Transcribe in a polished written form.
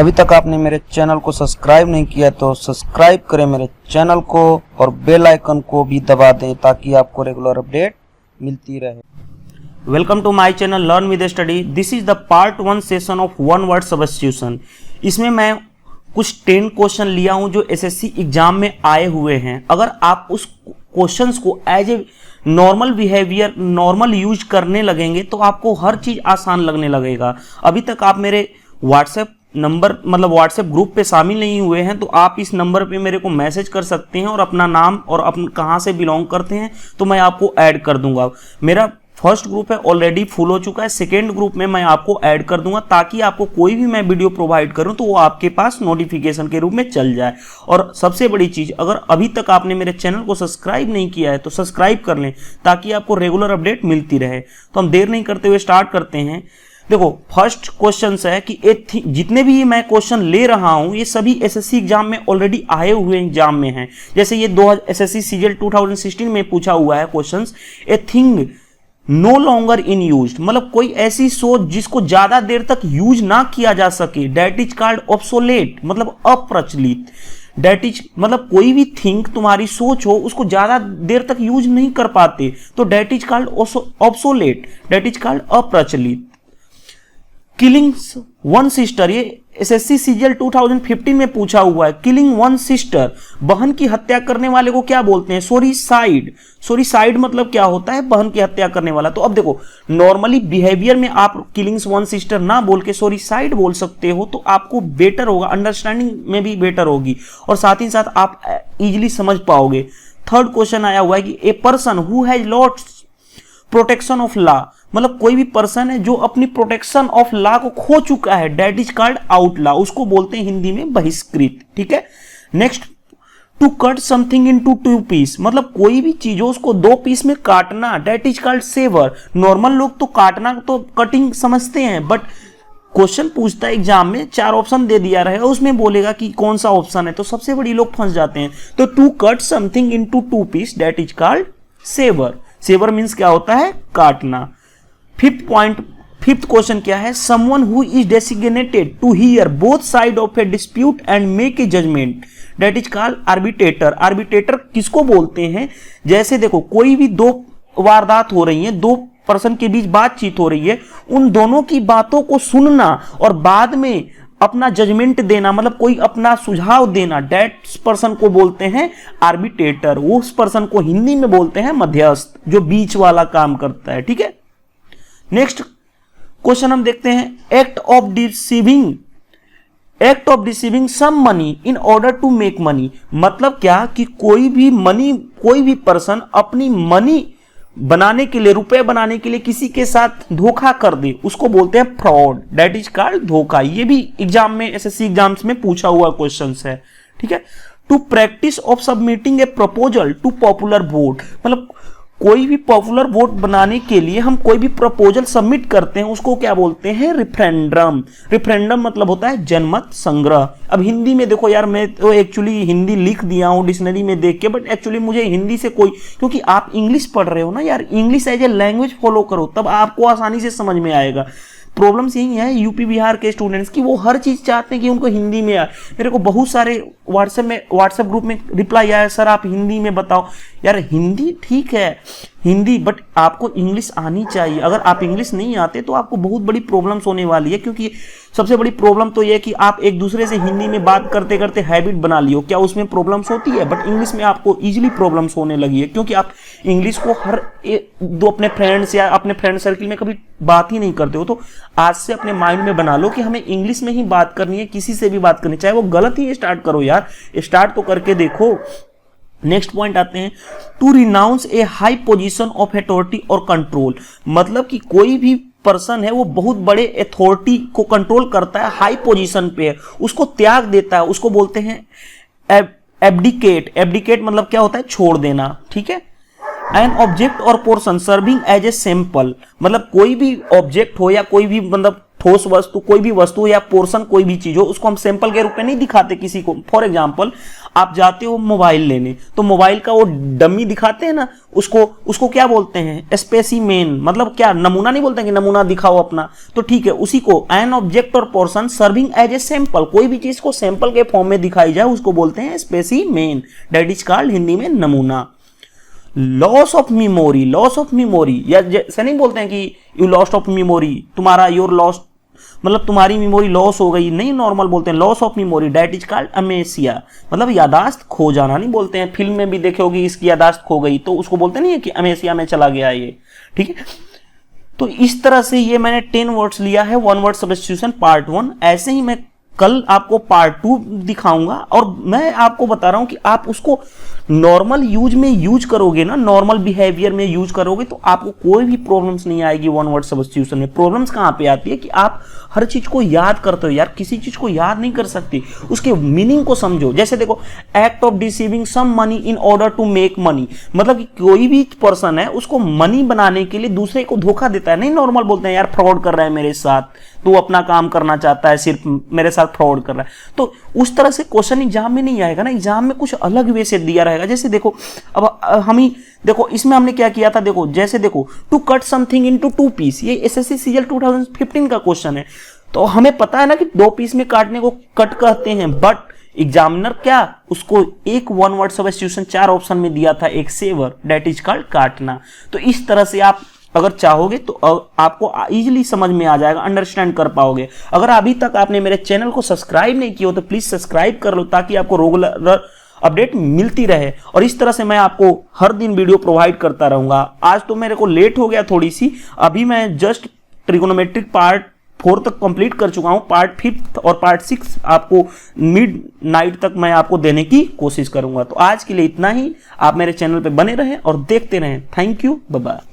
अभी तक आपने मेरे चैनल को सब्सक्राइब नहीं किया तो सब्सक्राइब करें मेरे चैनल को और बेल आइकन को भी दबा दें ताकि आपको रेगुलर अपडेट मिलती रहे। Welcome to my channel learn with study. This is the part 1 session of one word substitution. इसमें मैं कुछ 10 क्वेश्चन लिया हूं जो एसएससी एग्जाम में आए हुए हैं। अगर आप उस क्वेश्चंस को as a normal behaviour normal use करने लगेंगे तो आपको हर चीज आसान लगने लगेगा। अभी तक आप मेरे व्हाट्सएप नंबर मतलब व्हाट्सएप ग्रुप पे शामिल नहीं हुए हैं तो आप इस नंबर पे मेरे को मैसेज कर सकते हैं और अपना नाम और कहाँ से बिलोंग करते हैं तो मैं आपको ऐड कर दूंगा। मेरा फर्स्ट ग्रुप है ऑलरेडी फुल हो चुका है, सेकेंड ग्रुप में मैं आपको ऐड कर दूंगा ताकि आपको कोई भी मैं वीडियो प्रोवाइड करूं तो वो आपके पास नोटिफिकेशन के रूप में चल जाए। और सबसे बड़ी चीज, अगर अभी तक आपने मेरे चैनल को सब्सक्राइब नहीं किया है तो सब्सक्राइब कर लें ताकि आपको रेगुलर अपडेट मिलती रहे। तो हम देर नहीं करते हुए स्टार्ट करते हैं। देखो फर्स्ट क्वेश्चन है कि जितने भी मैं क्वेश्चन ले रहा हूं ये सभी एसएससी एग्जाम में ऑलरेडी आए हुए एग्जाम में हैं। जैसे ये एसएससी सीजीएल 2016 में पूछा हुआ है questions, a thing no longer in use, मतलब कोई ऐसी सोच जिसको ज्यादा देर तक यूज ना किया जा सके, डेट इज कॉल्ड ऑब्सोलेट, मतलब अप्रचलित। डेट इज मतलब कोई भी थिंक तुम्हारी सोच हो उसको ज्यादा देर तक यूज नहीं कर पाते तो that is called obsolete, that is called अप्रचलित। किलिंग वन सिस्टर, ये एसएससी सीजीएल 2015 में पूछा हुआ है। किलिंग वन सिस्टर, बहन की हत्या करने वाले को क्या बोलते हैं? सोरीसाइड। सोरीसाइड मतलब क्या होता है? बहन की हत्या करने वाला। तो अब देखो नॉर्मली बिहेवियर में आप किलिंग्स वन सिस्टर ना बोल के सोरीसाइड बोल सकते हो तो आपको बेटर होगा, अंडरस्टैंडिंग में भी बेटर होगी और साथ ही साथ आप इजिली समझ पाओगे। थर्ड क्वेश्चन आया हुआ है कि a person who has lost protection of law, मतलब कोई भी पर्सन है जो अपनी प्रोटेक्शन ऑफ लॉ को खो चुका है, डेट इज कॉल्ड आउटलॉ, उसको बोलते हैं हिंदी में बहिष्कृत। ठीक है। Next, to cut something into 2 piece, मतलब कोई भी चीज हो उसको 2 पीस में काटना, that is called sever. Normal लोग तो काटना तो कटिंग समझते हैं बट क्वेश्चन पूछता है एग्जाम में 4 ऑप्शन दे दिया रहेगा उसमें बोलेगा कि कौन सा ऑप्शन है तो सबसे बड़ी लोग फंस जाते हैं। तो to cut something into 2 piece, that is called sever. Sever means क्या होता है? काटना। फिफ्थ क्वेश्चन क्या है? Someone who is designated to hear both side of a dispute and make a judgement, that is called arbitrator. Arbitrator किसको बोलते हैं? जैसे देखो कोई भी 2 वारदात हो रही है, 2 पर्सन के बीच बातचीत हो रही है, उन दोनों की बातों को सुनना और बाद में अपना जजमेंट देना, मतलब कोई अपना सुझाव देना, डेट पर्सन को बोलते हैं आर्बिट्रेटर। उस पर्सन को हिंदी में बोलते हैं मध्यस्थ, जो बीच वाला काम करता है। ठीक है। नेक्स्ट क्वेश्चन हम देखते हैं, act of deceiving some money in order to make money, मतलब क्या कि कोई भी पर्सन अपनी मनी बनाने के लिए, रुपए बनाने के लिए किसी के साथ धोखा कर दे, उसको बोलते हैं फ्रॉड, डेट इज कॉल्ड धोखा। ये भी एग्जाम में एसएससी एग्जाम्स में पूछा हुआ क्वेश्चन है। ठीक है। To practice of submitting a proposal to popular vote, मतलब कोई भी पॉपुलर वोट बनाने के लिए हम कोई भी प्रपोजल सबमिट करते हैं उसको क्या बोलते हैं? रेफरेंडम। रेफरेंडम मतलब होता है जनमत संग्रह। अब हिंदी में देखो यार, मैं तो एक्चुअली हिंदी लिख दिया हूं डिक्शनरी में देख के, बट एक्चुअली मुझे हिंदी से कोई, क्योंकि आप इंग्लिश पढ़ रहे हो ना यार, English as a language follow करो तब आपको आसानी से समझ में आएगा। प्रॉब्लम्स यही है यूपी बिहार के स्टूडेंट्स की, वो हर चीज चाहते हैं कि उनको हिंदी में आए। मेरे को बहुत सारे व्हाट्सएप ग्रुप में रिप्लाई आया, सर आप हिंदी में बताओ। यार हिंदी ठीक है, हिंदी, बट आपको इंग्लिश आनी चाहिए। अगर आप इंग्लिश नहीं आते तो आपको बहुत बड़ी प्रॉब्लम्स होने वाली है, क्योंकि सबसे बड़ी प्रॉब्लम तो यह है कि आप एक दूसरे से हिंदी में बात करते करते हैबिट बना लियो, क्या उसमें प्रॉब्लम्स होती है? बट इंग्लिश में आपको इजीली प्रॉब्लम्स होने लगी है, क्योंकि आप इंग्लिश को अपने फ्रेंड्स या अपने फ्रेंड सर्किल में कभी बात ही नहीं करते हो। तो आज से अपने माइंड में बना लो कि हमें इंग्लिश में ही बात करनी है, किसी से भी बात करनी, चाहे वो गलत ही स्टार्ट करो यार, स्टार्ट तो करके देखो। नेक्स्ट पॉइंट आते हैं, to renounce a high position of authority or control, मतलब कि कोई भी पर्सन है वो बहुत बड़े अथॉरिटी को कंट्रोल करता है, हाई पोजीशन पे है, उसको त्याग देता है, उसको बोलते हैं एब्डिकेट। एब्डिकेट मतलब क्या होता है? छोड़ देना। ठीक है। An object or portion serving as a sample, मतलब कोई भी ऑब्जेक्ट हो या कोई भी मतलब ठोस वस्तु, कोई भी वस्तु या पोर्शन कोई भी चीज हो, उसको हम सैंपल के रूप में नहीं दिखाते किसी को। फॉर एग्जांपल आप जाते हो मोबाइल लेने, तो मोबाइल का वो डमी दिखाते हैं ना, उसको क्या बोलते हैं, स्पेसिमेन, मतलब क्या, नमूना नहीं बोलते हैं कि नमूना दिखाओ अपना। तो ठीक है, उसी को an object or portion serving as a sample, कोई भी चीज को सैंपल के फॉर्म में दिखाई जाए उसको बोलते हैं specimen, that is called Hindi में नमूना। Loss of memory, loss of memory, या जैसे नहीं बोलते हैं कि यू लॉस्ट ऑफ मेमोरी, तुम्हारा योर लॉस्ट, मतलब तुम्हारी मेमोरी लॉस हो गई, नहीं, नॉर्मल बोलते हैं loss of memory, that is called amnesia, मतलब यादाश्त खो जाना नहीं बोलते हैं। फिल्म में भी देखे होगी इसकी यादाश्त खो गई, तो उसको बोलते नहीं है कि अमेसिया में चला गया ये, ठीक है। तो इस तरह से ये मैंने 10 वर्ड्स लिया है, 1 वर्ड सब्स्टिट्यूशन पार्ट 1। ऐसे ही मैं कल आपको पार्ट 2 दिखाऊंगा, और मैं आपको बता रहा हूं कि आप उसको नॉर्मल यूज में यूज करोगे ना, नॉर्मल बिहेवियर में यूज करोगे, तो आपको कोई भी प्रॉब्लम्स नहीं आएगी 1 वर्ड सब्स्टिट्यूशन में। प्रॉब्लम्स कहां पे आती है कि आप हर चीज को याद करते हो, यार किसी चीज को याद नहीं कर सकती, उसके मीनिंग को समझो। जैसे देखो, act of deceiving some money in order to make money, मतलब कि कोई भी पर्सन है उसको मनी बनाने के लिए दूसरे को धोखा देता है, नहीं, नॉर्मल बोलते हैं यार फ्रॉड कर रहा है मेरे साथ, तू अपना काम करना चाहता है, सिर्फ मेरे साथ फ्रॉड कर रहा है। तो उस तरह से क्वेश्चन एग्जाम में नहीं आएगा ना, एग्जाम में कुछ अलग वे से दिया रहेगा। जैसे देखो, अब हम ही देखो इसमें हमने क्या किया था, देखो जैसे देखो, to cut something into 2 piece, ये एसएससी सीजीएल 2015 का क्वेश्चन है। तो हमें पता है ना कि 2 पीस में काटने को कट कहते हैं, बट एग्जामिनर क्या उसको एक 1 वर्ड सब्स्टिट्यूशन 4 ऑप्शन में दिया था, एक सेवर, दैट इज कॉल्ड काटना। तो इस तरह से आप अगर चाहोगे तो आपको इजीली समझ में आ जाएगा, अंडरस्टैंड कर पाओगे। अगर अभी तक आपने मेरे चैनल को सब्सक्राइब नहीं किया हो तो प्लीज सब्सक्राइब कर लो, ताकि आपको रेगुलर अपडेट मिलती रहे, और इस तरह से मैं आपको हर दिन वीडियो प्रोवाइड करता रहूंगा। आज तो मेरे को लेट हो गया थोड़ी सी, अभी मैं जस्ट ट्रिगोनोमेट्रिक पार्ट 4 तक कंप्लीट कर चुका हूं, पार्ट 5 और पार्ट 6 आपको मिड नाइट तक मैं आपको देने की कोशिश करूंगा। तो आज के लिए इतना ही, आप मेरे चैनल पे बने रहें और देखते रहें। Thank you, bye bye.